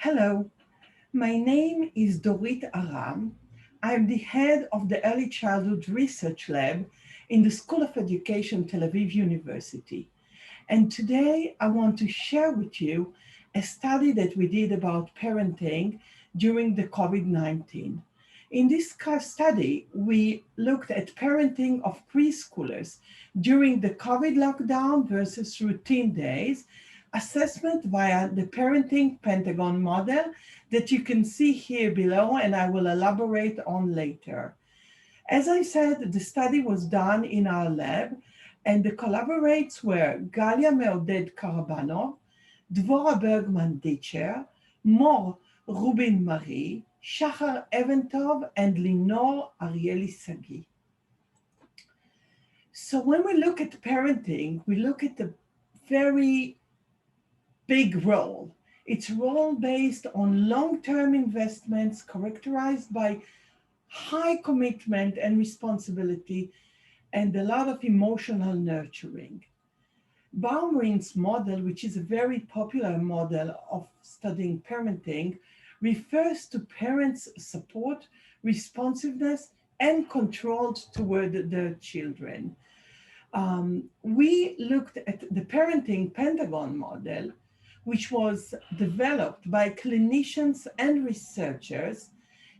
Hello, my name is Dorit. I'm the head of the Early Childhood Research Lab in the School of Education, Tel Aviv University. And today I want to share with you a study that we did about parenting during the COVID-19. In this study, we looked at parenting of preschoolers during the COVID lockdown versus routine days, assessment via the parenting Pentagon model that you can see here below, and I will elaborate on later. As I said, the study was done in our lab, and the collaborators were Galia Meoded Karabanov, Dvora Bergman-Ditcher, Mor Rubin Marie, Shachar Eventov, and Linor Arieli Sagi. So when we look at parenting, we look at the very big role. It's role based on long-term investments characterized by high commitment and responsibility and a lot of emotional nurturing. Baumrein's model, which is a very popular model of studying parenting, refers to parents' support, responsiveness, and control toward their children. We looked at the parenting Pentagon model, which was developed by clinicians and researchers,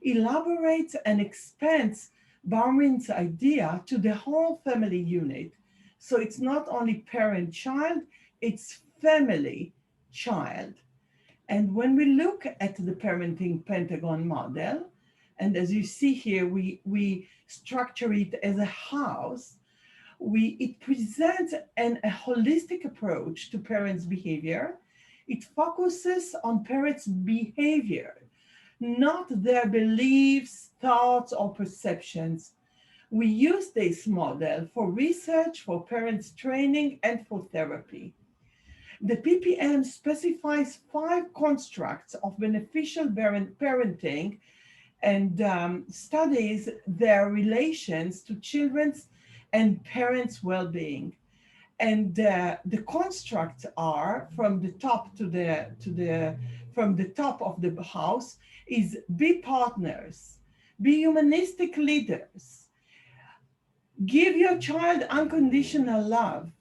elaborates and expands Baumrein's idea to the whole family unit. So it's not only parent-child, it's family-child. And when we look at the parenting Pentagon model, and as you see here, we structure it as a house, it presents a holistic approach to parents' behavior. It focuses on parents' behavior, not their beliefs, thoughts, or perceptions. We use this model for research, for parents' training, and for therapy. The PPM specifies 5 constructs of beneficial parenting and studies their relations to children's and parents' well-being. And the constructs are from the top from the top of the house is be partners, be humanistic leaders, give your child unconditional love,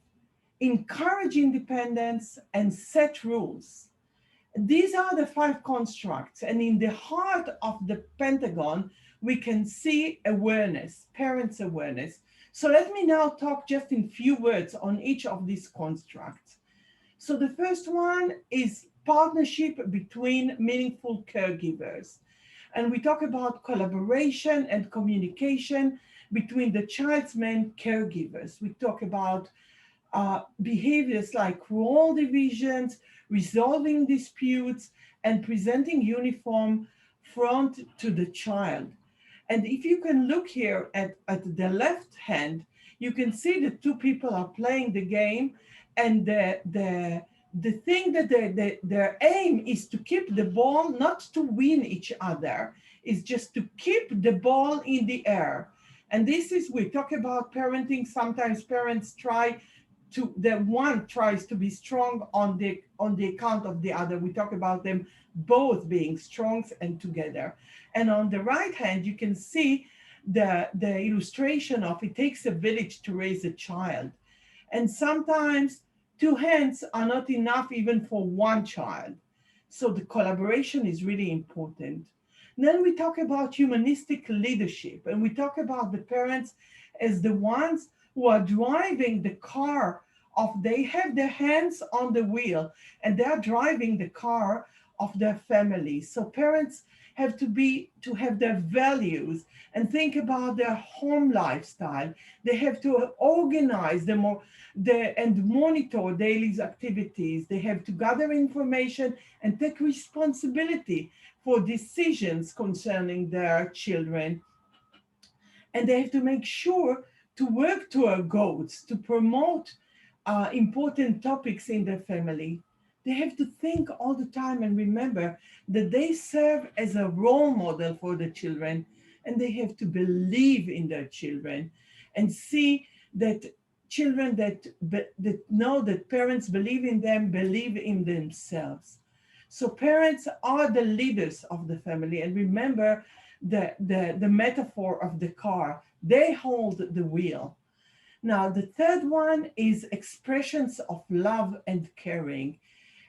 encourage independence, and set rules. These are the 5 constructs, and in the heart of the Pentagon, we can see awareness, parents' awareness. So let me now talk just in few words on each of these constructs. So the first one is partnership between meaningful caregivers. And we talk about collaboration and communication between the child's main caregivers. We talk about behaviors like role divisions, resolving disputes, and presenting uniform front to the child. And if you can look here at the left hand, you can see the 2 people are playing the game, and the thing that their aim is to keep the ball, not to win each other, is just to keep the ball in the air. And this is, we talk about parenting, sometimes parents one tries to be strong on the account of the other. We talk about them both being strong and together. And on the right hand, you can see the illustration of it takes a village to raise a child. And sometimes 2 hands are not enough even for 1 child. So the collaboration is really important. Then we talk about humanistic leadership, and we talk about the parents as the ones who are driving the car they have their hands on the wheel, and they are driving the car of their family. So parents have to have their values and think about their home lifestyle. They have to organize and monitor daily activities. They have to gather information and take responsibility for decisions concerning their children. And they have to make sure to work toward goals, to promote important topics in their family. They have to think all the time and remember that they serve as a role model for the children, and they have to believe in their children and see that children that know that parents believe in them, believe in themselves. So parents are the leaders of the family. And remember the metaphor of the car. They hold the wheel. Now, the third one is expressions of love and caring.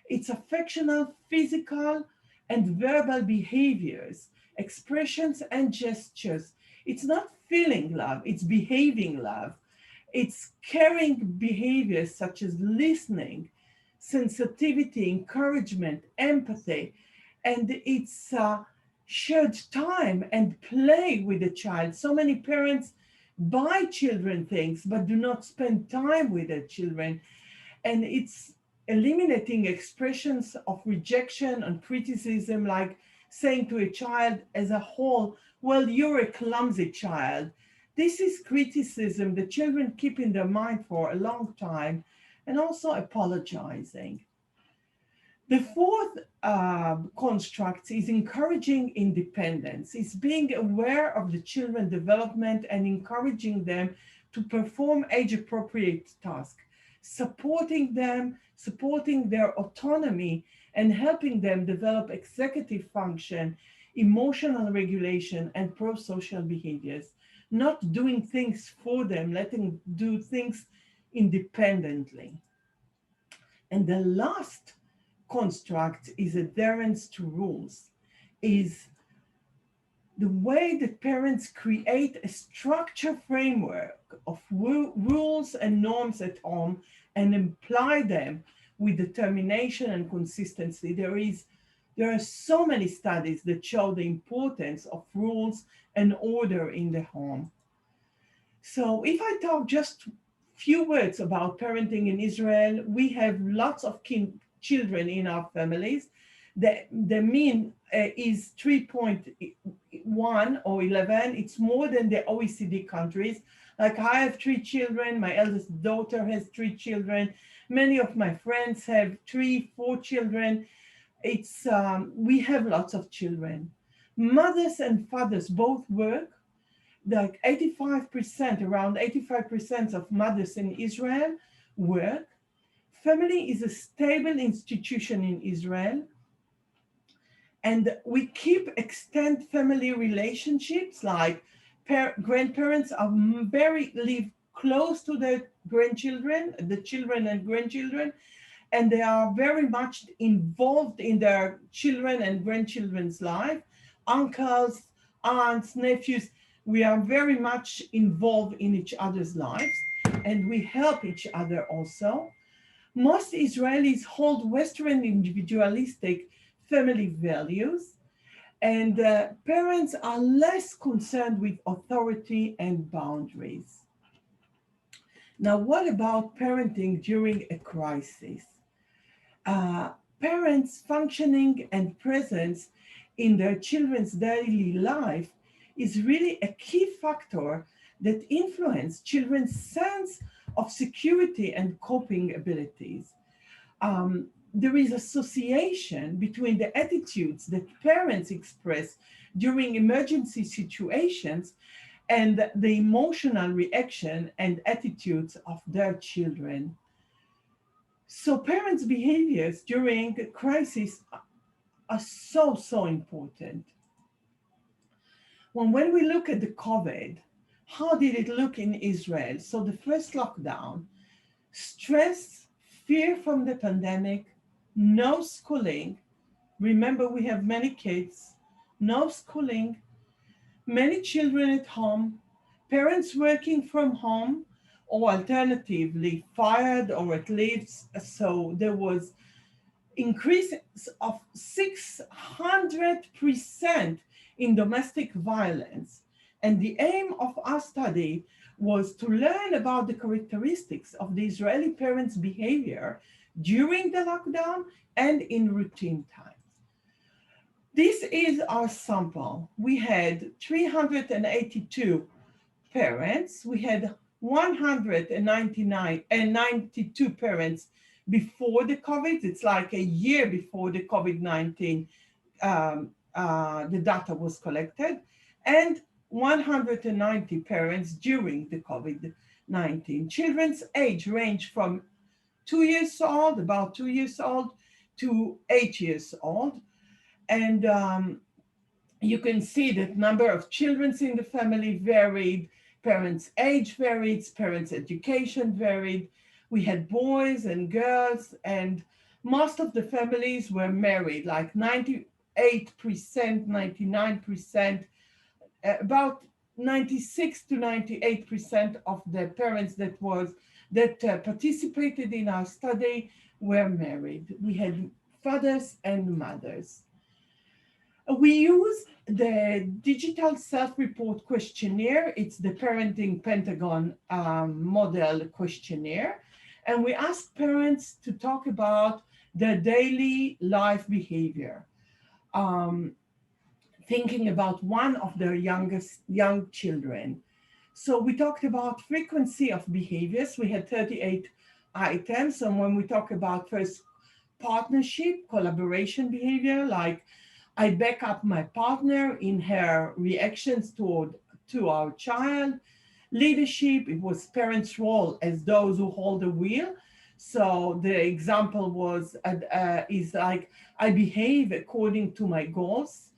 It's affectional, physical, and verbal behaviors, expressions and gestures. It's not feeling love, it's behaving love. It's caring behaviors such as listening, sensitivity, encouragement, empathy, and it's shared time and play with the child. So many parents buy children things but do not spend time with their children, and it's eliminating expressions of rejection and criticism, like saying to a child as a whole, well, you're a clumsy child. This is criticism the children keep in their mind for a long time, and also apologizing. The fourth construct is encouraging independence. It's being aware of the children's development and encouraging them to perform age-appropriate tasks, supporting them, supporting their autonomy, and helping them develop executive function, emotional regulation, and pro-social behaviors. Not doing things for them, letting them do things independently. And the last construct is adherence to rules, is the way that parents create a structure framework of rules and norms at home and apply them with determination and consistency. There are so many studies that show the importance of rules and order in the home. So if I talk just few words about parenting in Israel, we have lots of children in our families. The mean is 3.1 or 11. It's more than the OECD countries. Like I have 3 children. My eldest daughter has 3 children. Many of my friends have 3, 4 children. It's we have lots of children. Mothers and fathers both work. Like 85%, around 85% of mothers in Israel work. Family is a stable institution in Israel. And we extend family relationships, like grandparents live close to their grandchildren, the children and grandchildren, and they are very much involved in their children and grandchildren's life. Uncles, aunts, nephews, we are very much involved in each other's lives, and we help each other also. Most Israelis hold Western individualistic family values, and parents are less concerned with authority and boundaries. Now, what about parenting during a crisis? Parents' functioning and presence in their children's daily life is really a key factor that influences children's sense of security and coping abilities. There is association between the attitudes that parents express during emergency situations and the emotional reaction and attitudes of their children. So parents' behaviors during a crisis are so important. When we look at the COVID, how did it look in Israel? So the first lockdown, stress, fear from the pandemic, no schooling. Remember, we have many kids, no schooling, many children at home, parents working from home, or alternatively fired or at least. So there was increase of 600% in domestic violence. And the aim of our study was to learn about the characteristics of the Israeli parents' behavior during the lockdown and in routine times. This is our sample. We had 382 parents. We had 192 parents before the COVID. It's like a year before the COVID-19, the data was collected, and 190 parents during the COVID-19. Children's age range from about 2 years old, to 8 years old. And you can see that number of children in the family varied, parents' age varied, parents' education varied. We had boys and girls, and most of the families were married, like 98%, 99%, about 96 to 98% of the parents that participated in our study were married. We had fathers and mothers. We use the digital self-report questionnaire. It's the Parenting Pentagon model questionnaire. And we ask parents to talk about their daily life behavior, thinking about one of their young children. So we talked about frequency of behaviors. We had 38 items. And when we talk about first partnership, collaboration behavior, like I back up my partner in her reactions to our child. Leadership, it was parents' role as those who hold the wheel. So the example is like, I behave according to my goals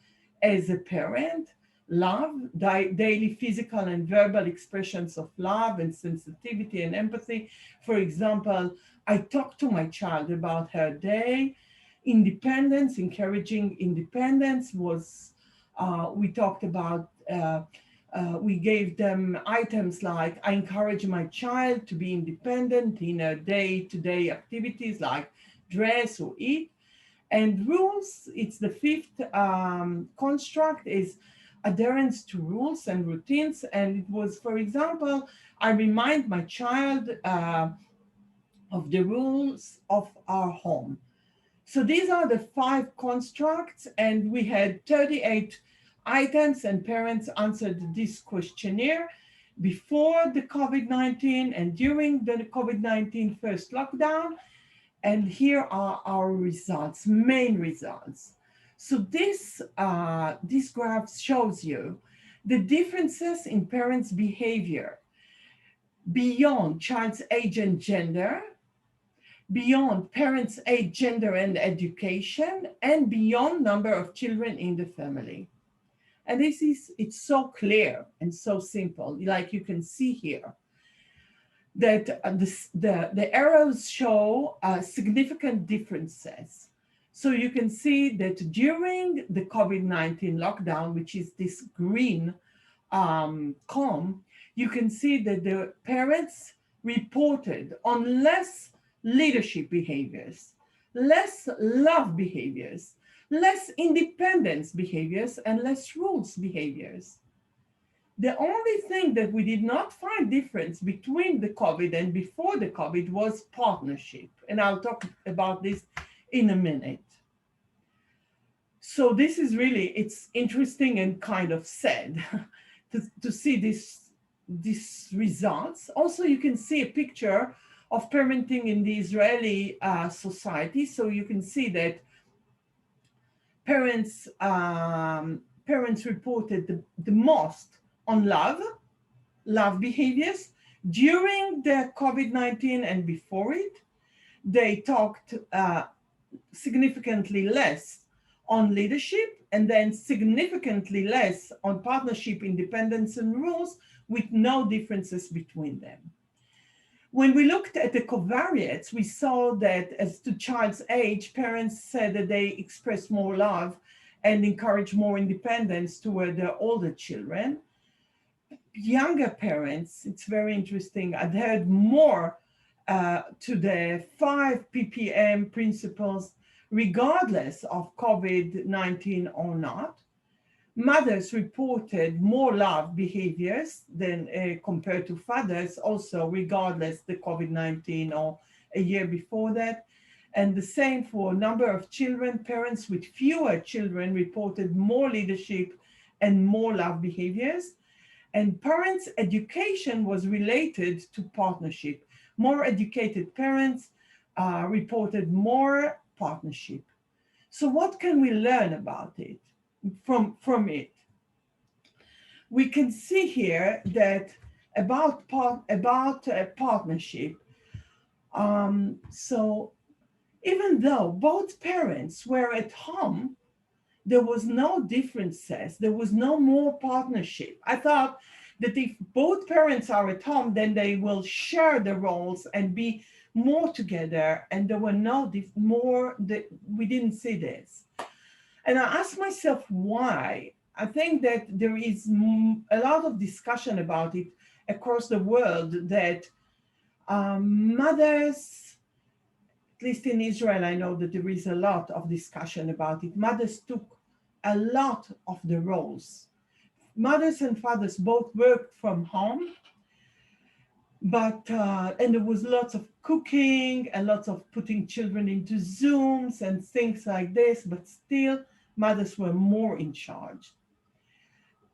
as a parent. Love, daily physical and verbal expressions of love and sensitivity and empathy. For example, I talk to my child about her day. Independence, encouraging independence was, we talked about, we gave them items like, I encourage my child to be independent in her day-to-day activities like dress or eat. And rules, it's the fifth construct, is adherence to rules and routines. And it was, for example, I remind my child of the rules of our home. So these are the 5 constructs, and we had 38 items, and parents answered this questionnaire before the COVID-19 and during the COVID-19 first lockdown. And here are our results, main results. So this graph shows you the differences in parents' behavior beyond child's age and gender, beyond parents' age, gender, and education, and beyond number of children in the family. And it's so clear and so simple, like you can see here, that the arrows show significant differences. So you can see that during the COVID-19 lockdown, which is this green column, you can see that the parents reported on less leadership behaviors, less love behaviors, less independence behaviors, and less rules behaviors. The only thing that we did not find difference between the COVID and before the COVID was partnership. And I'll talk about this in a minute. So this is really, it's interesting and kind of sad to see these results. Also, you can see a picture of parenting in the Israeli society. So you can see that parents reported the most on love behaviors during the COVID-19 and before it. They talked significantly less on leadership, and then significantly less on partnership, independence, and rules, with no differences between them. When we looked at the covariates, we saw that as to child's age, parents said that they express more love and encourage more independence toward their older children. Younger parents, it's very interesting, adhered more to the 5 ppm principles, regardless of COVID-19 or not. Mothers reported more love behaviors than compared to fathers, also regardless the COVID-19 or a year before that. And the same for number of children. Parents with fewer children reported more leadership and more love behaviors. And parents' education was related to partnership. More educated parents reported more partnership. So what can we learn about it? From it, we can see here that about partnership. So Even though both parents were at home, there was no differences. There was no more partnership. I thought that if both parents are at home, then they will share the roles and be more together. And there were no more, we didn't see this. And I asked myself why. I think that there is a lot of discussion about it across the world that mothers, at least in Israel, I know that there is a lot of discussion about it. Mothers took a lot of the roles. Mothers and fathers both worked from home, but and there was lots of cooking and lots of putting children into Zooms and things like this, but still mothers were more in charge.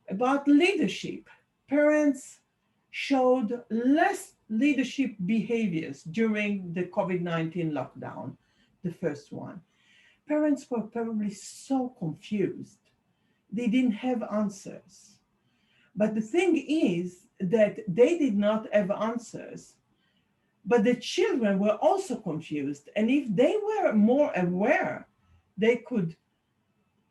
About leadership, parents showed less leadership behaviors during the COVID-19 lockdown, the first one. Parents were probably so confused. They didn't have answers. But the thing is that they did not have answers, but the children were also confused. And if they were more aware, they could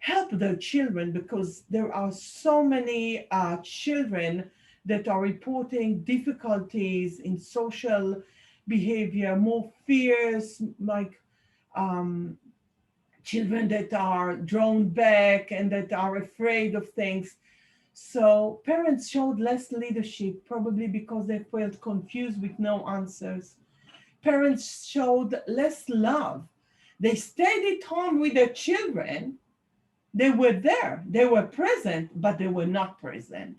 help their children, because there are so many children that are reporting difficulties in social behavior, more fears, like children that are drawn back and that are afraid of things. So parents showed less leadership, probably because they felt confused with no answers. Parents showed less love. They stayed at home with their children. They were there, they were present, but they were not present.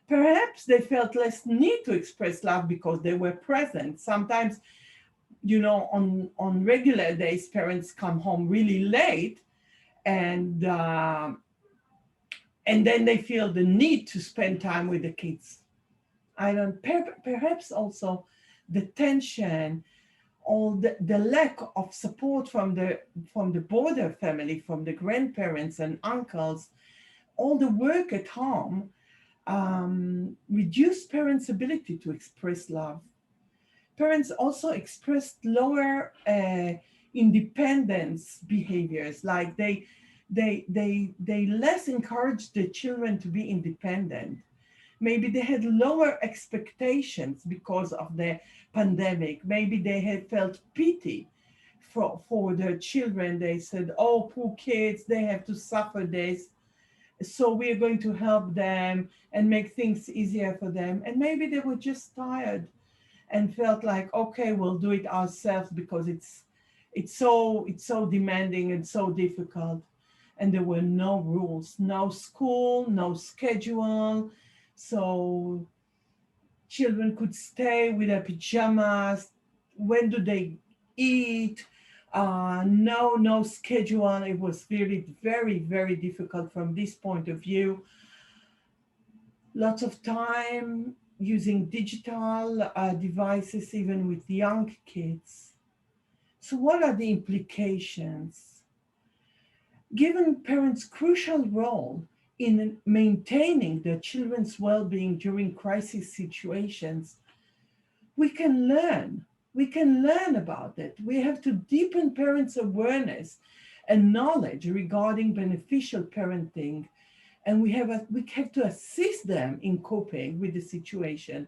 Perhaps they felt less need to express love because they were present. Sometimes, you know, on regular days, parents come home really late, and then they feel the need to spend time with the kids. Perhaps also the tension or the lack of support from the border family, from the grandparents and uncles, all the work at home reduced parents' ability to express love. Parents also expressed lower independence behaviors, like they less encouraged the children to be independent. Maybe they had lower expectations because of the pandemic. Maybe they had felt pity for their children. They said, oh, poor kids, they have to suffer this. So we're going to help them and make things easier for them. And maybe they were just tired and felt like, okay, we'll do it ourselves because it's so demanding and so difficult. And there were no rules, no school, no schedule. So children could stay with their pajamas. When do they eat? No schedule. It was really very, very difficult from this point of view. Lots of time using digital devices, even with young kids. So what are the implications? Given parents' crucial role in maintaining their children's well-being during crisis situations, we can learn about it. We have to deepen parents' awareness and knowledge regarding beneficial parenting, and we have to assist them in coping with the situation.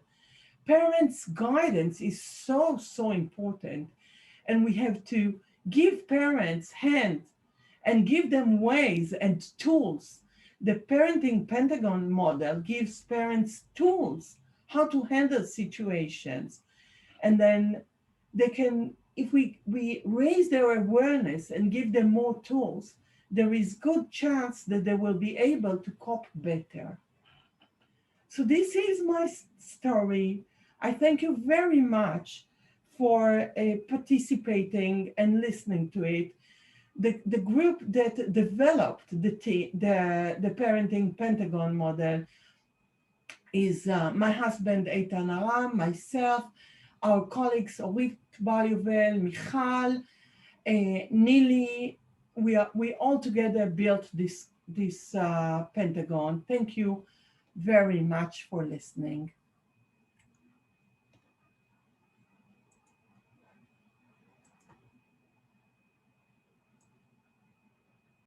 Parents' guidance is so important, and we have to give parents hands and give them ways and tools. The Parenting Pentagon model gives parents tools how to handle situations. And then they can, if we raise their awareness and give them more tools, there is good chance that they will be able to cope better. So this is my story. I thank you very much for participating and listening to it. The group that developed the Parenting Pentagon model is my husband Eitan Aram, myself, our colleagues Orit Bar-Yovel, Michal, Nili. We all together built this Pentagon. Thank you very much for listening.